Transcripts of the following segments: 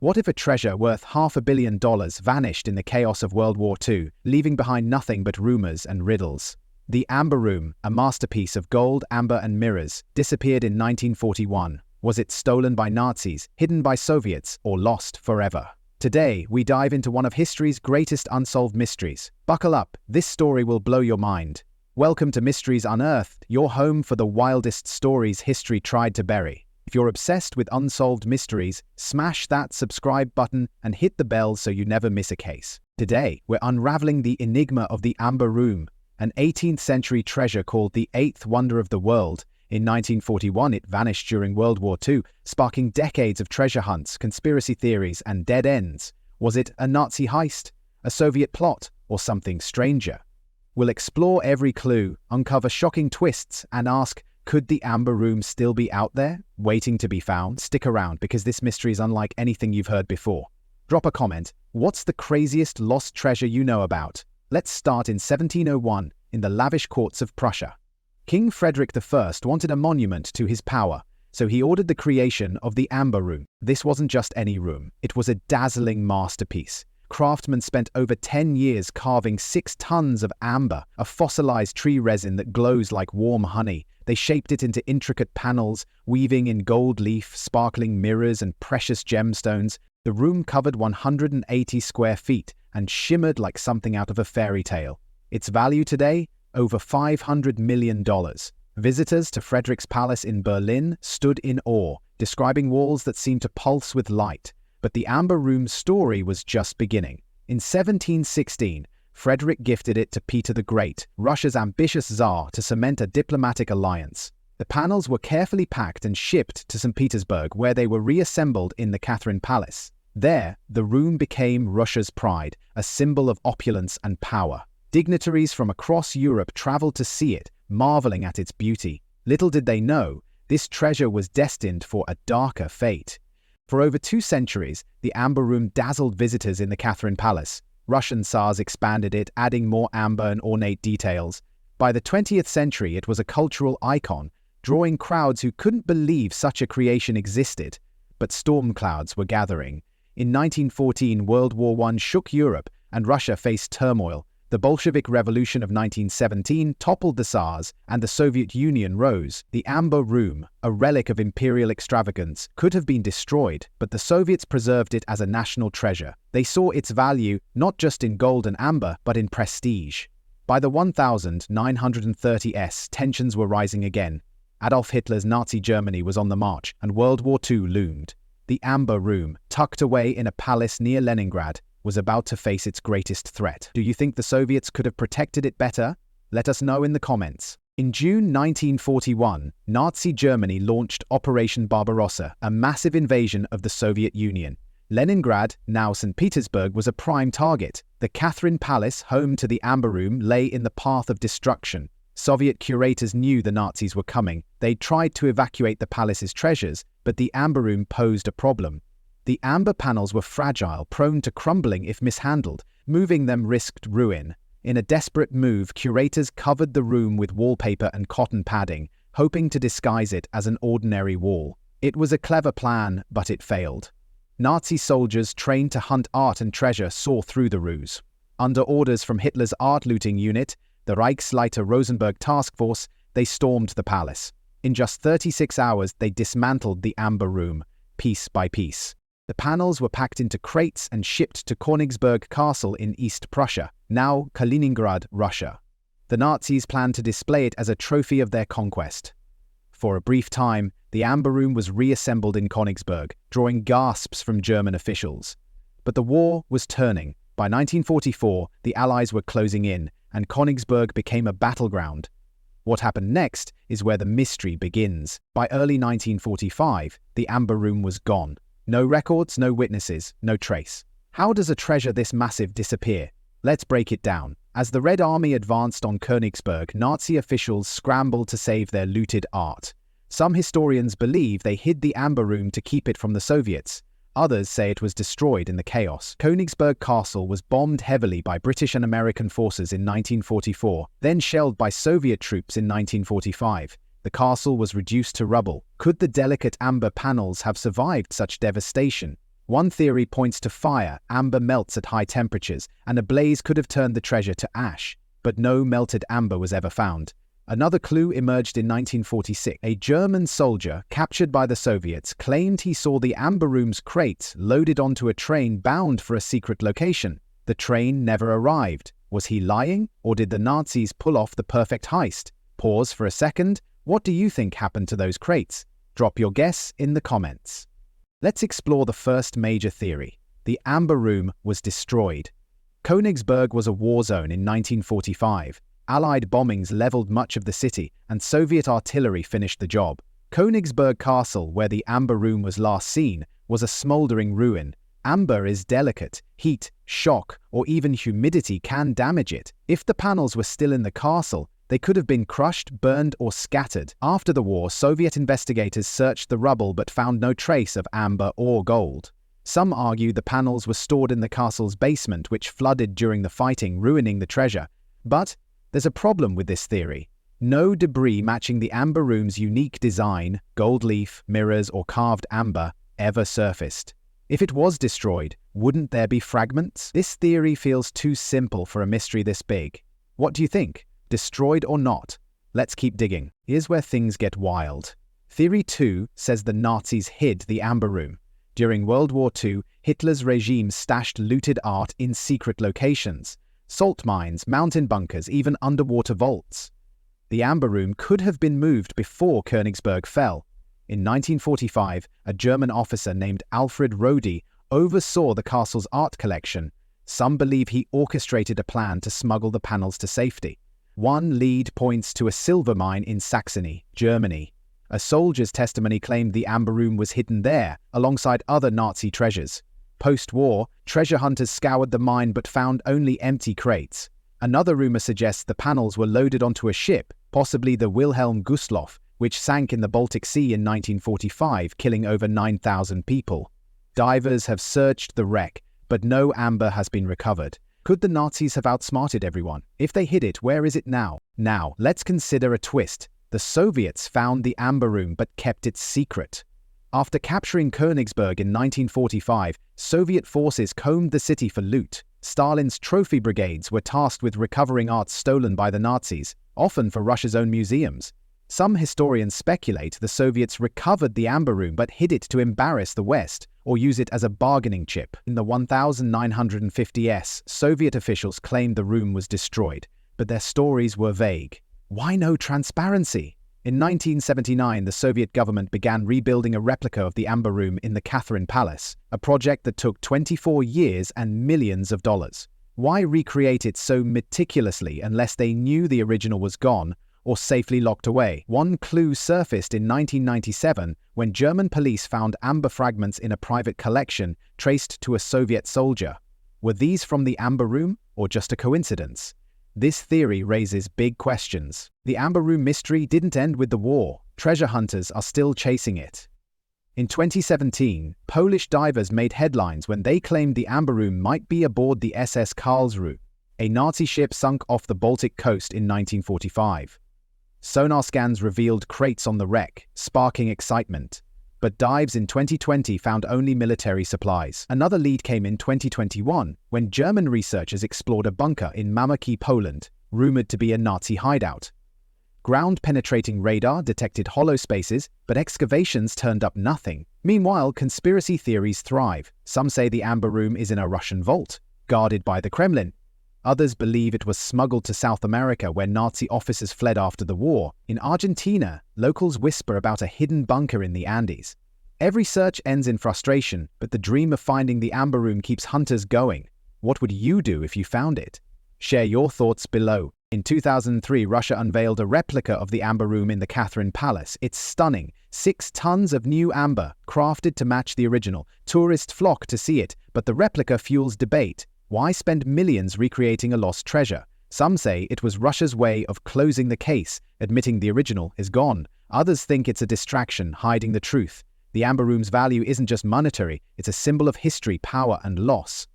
What if a treasure worth $500 million vanished in the chaos of World War II, leaving behind nothing but rumors and riddles? The Amber Room, a masterpiece of gold, amber, and mirrors, disappeared in 1941. Was it stolen by Nazis, hidden by Soviets, or lost forever? Today, we dive into one of history's greatest unsolved mysteries. Buckle up, this story will blow your mind. Welcome to Mysteries Unearthed, your home for the wildest stories history tried to bury. If you're obsessed with unsolved mysteries, smash that subscribe button and hit the bell so you never miss a case. Today, we're unraveling the enigma of the Amber Room, an 18th-century treasure called the Eighth Wonder of the World. In 1941, it vanished during World War II, sparking decades of treasure hunts, conspiracy theories, and dead ends. Was it a Nazi heist, a Soviet plot, or something stranger? We'll explore every clue, uncover shocking twists, and ask, could the Amber Room still be out there, waiting to be found? Stick around, because this mystery is unlike anything you've heard before. Drop a comment. What's the craziest lost treasure you know about? Let's start in 1701, in the lavish courts of Prussia. King Frederick I wanted a monument to his power, so he ordered the creation of the Amber Room. This wasn't just any room. It was a dazzling masterpiece. Craftsmen spent over 10 years carving 6 tons of amber, a fossilized tree resin that glows like warm honey. They shaped it into intricate panels, weaving in gold leaf, sparkling mirrors, and precious gemstones. The room covered 180 square feet and shimmered like something out of a fairy tale. Its value today? Over $500 million. Visitors to Frederick's palace in Berlin stood in awe, describing walls that seemed to pulse with light. But the Amber Room's story was just beginning. In 1716, Frederick gifted it to Peter the Great, Russia's ambitious Tsar, to cement a diplomatic alliance. The panels were carefully packed and shipped to St. Petersburg, where they were reassembled in the Catherine Palace. There, the room became Russia's pride, a symbol of opulence and power. Dignitaries from across Europe traveled to see it, marveling at its beauty. Little did they know, this treasure was destined for a darker fate. For over 2 centuries, the Amber Room dazzled visitors in the Catherine Palace. Russian Tsars expanded it, adding more amber and ornate details. By the 20th century, it was a cultural icon, drawing crowds who couldn't believe such a creation existed. But storm clouds were gathering. In 1914, World War I shook Europe, and Russia faced turmoil. The Bolshevik Revolution of 1917 toppled the Tsars, and the Soviet Union rose. The Amber Room, a relic of imperial extravagance, could have been destroyed, but the Soviets preserved it as a national treasure. They saw its value not just in gold and amber, but in prestige. By the 1930s, tensions were rising again. Adolf Hitler's Nazi Germany was on the march, and World War II loomed. The Amber Room, tucked away in a palace near Leningrad, was about to face its greatest threat. Do you think the Soviets could have protected it better? Let us know in the comments. In June 1941, Nazi Germany launched Operation Barbarossa, a massive invasion of the Soviet Union. Leningrad, now St. Petersburg, was a prime target. The Catherine Palace, home to the Amber Room, lay in the path of destruction. Soviet curators knew the Nazis were coming. They tried to evacuate the palace's treasures, but the Amber Room posed a problem. The amber panels were fragile, prone to crumbling if mishandled. Moving them risked ruin. In a desperate move, curators covered the room with wallpaper and cotton padding, hoping to disguise it as an ordinary wall. It was a clever plan, but it failed. Nazi soldiers trained to hunt art and treasure saw through the ruse. Under orders from Hitler's art-looting unit, the Reichsleiter Rosenberg task force, they stormed the palace. In just 36 hours, they dismantled the Amber Room, piece by piece. The panels were packed into crates and shipped to Königsberg Castle in East Prussia, now Kaliningrad, Russia. The Nazis planned to display it as a trophy of their conquest. For a brief time, the Amber Room was reassembled in Königsberg, drawing gasps from German officials. But the war was turning. By 1944, the Allies were closing in, and Königsberg became a battleground. What happened next is where the mystery begins. By early 1945, the Amber Room was gone. No records, no witnesses, no trace. How does a treasure this massive disappear? Let's break it down. As the Red Army advanced on Königsberg, Nazi officials scrambled to save their looted art. Some historians believe they hid the Amber Room to keep it from the Soviets. Others say it was destroyed in the chaos. Königsberg Castle was bombed heavily by British and American forces in 1944, then shelled by Soviet troops in 1945. The castle was reduced to rubble. Could the delicate amber panels have survived such devastation? One theory points to fire. Amber melts at high temperatures, and a blaze could have turned the treasure to ash, but no melted amber was ever found. Another clue emerged in 1946. A German soldier, captured by the Soviets, claimed he saw the Amber Room's crates loaded onto a train bound for a secret location. The train never arrived. Was he lying, or did the Nazis pull off the perfect heist? Pause for a second. What do you think happened to those crates? Drop your guess in the comments. Let's explore the first major theory. The Amber Room was destroyed. Königsberg was a war zone in 1945. Allied bombings leveled much of the city, and Soviet artillery finished the job. Königsberg Castle, where the Amber Room was last seen, was a smoldering ruin. Amber is delicate. Heat, shock, or even humidity can damage it. If the panels were still in the castle, they could have been crushed, burned, or scattered. After the war, Soviet investigators searched the rubble but found no trace of amber or gold. Some argue the panels were stored in the castle's basement, which flooded during the fighting, ruining the treasure. But there's a problem with this theory. No debris matching the Amber Room's unique design, gold leaf, mirrors, or carved amber, ever surfaced. If it was destroyed, wouldn't there be fragments? This theory feels too simple for a mystery this big. What do you think? Destroyed or not? Let's keep digging. Here's where things get wild. Theory 2 says the Nazis hid the Amber Room. During World War II, Hitler's regime stashed looted art in secret locations. Salt mines, mountain bunkers, even underwater vaults. The Amber Room could have been moved before Königsberg fell. In 1945, a German officer named Alfred Rode oversaw the castle's art collection. Some believe he orchestrated a plan to smuggle the panels to safety. One lead points to a silver mine in Saxony, Germany. A soldier's testimony claimed the Amber Room was hidden there, alongside other Nazi treasures. Post-war, treasure hunters scoured the mine but found only empty crates. Another rumor suggests the panels were loaded onto a ship, possibly the Wilhelm Gustloff, which sank in the Baltic Sea in 1945, killing over 9,000 people. Divers have searched the wreck, but no amber has been recovered. Could the Nazis have outsmarted everyone? If they hid it, where is it now? Now, let's consider a twist. The Soviets found the Amber Room but kept it secret. After capturing Königsberg in 1945, Soviet forces combed the city for loot. Stalin's trophy brigades were tasked with recovering art stolen by the Nazis, often for Russia's own museums. Some historians speculate the Soviets recovered the Amber Room but hid it to embarrass the West, or use it as a bargaining chip. In the 1950s, Soviet officials claimed the room was destroyed, but their stories were vague. Why no transparency? In 1979, the Soviet government began rebuilding a replica of the Amber Room in the Catherine Palace, a project that took 24 years and millions of dollars. Why recreate it so meticulously unless they knew the original was gone or safely locked away? One clue surfaced in 1997 when German police found amber fragments in a private collection traced to a Soviet soldier. Were these from the Amber Room or just a coincidence? This theory raises big questions. The Amber Room mystery didn't end with the war. Treasure hunters are still chasing it. In 2017, Polish divers made headlines when they claimed the Amber Room might be aboard the SS Karlsruhe, a Nazi ship sunk off the Baltic coast in 1945. Sonar scans revealed crates on the wreck, sparking excitement. But dives in 2020 found only military supplies. Another lead came in 2021 when German researchers explored a bunker in Mamaki, Poland, rumored to be a Nazi hideout. Ground-penetrating radar detected hollow spaces, but excavations turned up nothing. Meanwhile, conspiracy theories thrive. Some say the Amber Room is in a Russian vault, guarded by the Kremlin. Others believe it was smuggled to South America where Nazi officers fled after the war. In Argentina, locals whisper about a hidden bunker in the Andes. Every search ends in frustration, but the dream of finding the Amber Room keeps hunters going. What would you do if you found it? Share your thoughts below. In 2003, Russia unveiled a replica of the Amber Room in the Catherine Palace. It's stunning. 6 tons of new amber, crafted to match the original. Tourists flock to see it, but the replica fuels debate. Why spend millions recreating a lost treasure? Some say it was Russia's way of closing the case, admitting the original is gone. Others think it's a distraction, hiding the truth. The Amber Room's value isn't just monetary, it's a symbol of history, power, and loss.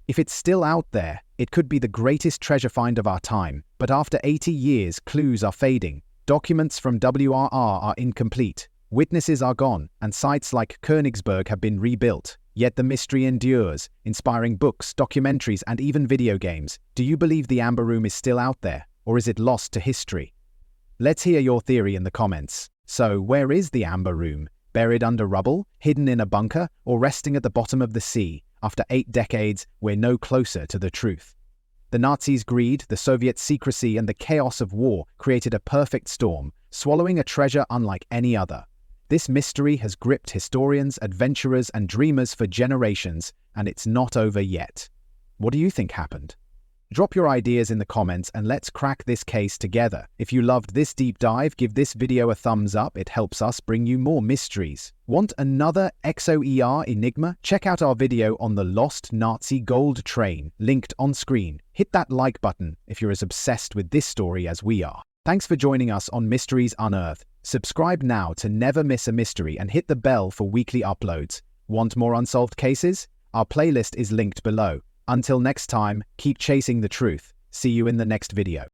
If it's still out there, it could be the greatest treasure find of our time. But after 80 years, clues are fading. Documents from WRR are incomplete. Witnesses are gone, and sites like Königsberg have been rebuilt. Yet the mystery endures, inspiring books, documentaries, and even video games. Do you believe the Amber Room is still out there, or is it lost to history? Let's hear your theory in the comments. So, where is the Amber Room? Buried under rubble, hidden in a bunker, or resting at the bottom of the sea? After 8 decades, we're no closer to the truth. The Nazis' greed, the Soviets' secrecy, and the chaos of war created a perfect storm, swallowing a treasure unlike any other. This mystery has gripped historians, adventurers, and dreamers for generations, and it's not over yet. What do you think happened? Drop your ideas in the comments and let's crack this case together. If you loved this deep dive, give this video a thumbs up. It helps us bring you more mysteries. Want another XOER enigma? Check out our video on the lost Nazi gold train, linked on screen. Hit that like button if you're as obsessed with this story as we are. Thanks for joining us on Mysteries Unearthed. Subscribe now to never miss a mystery and hit the bell for weekly uploads. Want more unsolved cases? Our playlist is linked below. Until next time, keep chasing the truth. See you in the next video.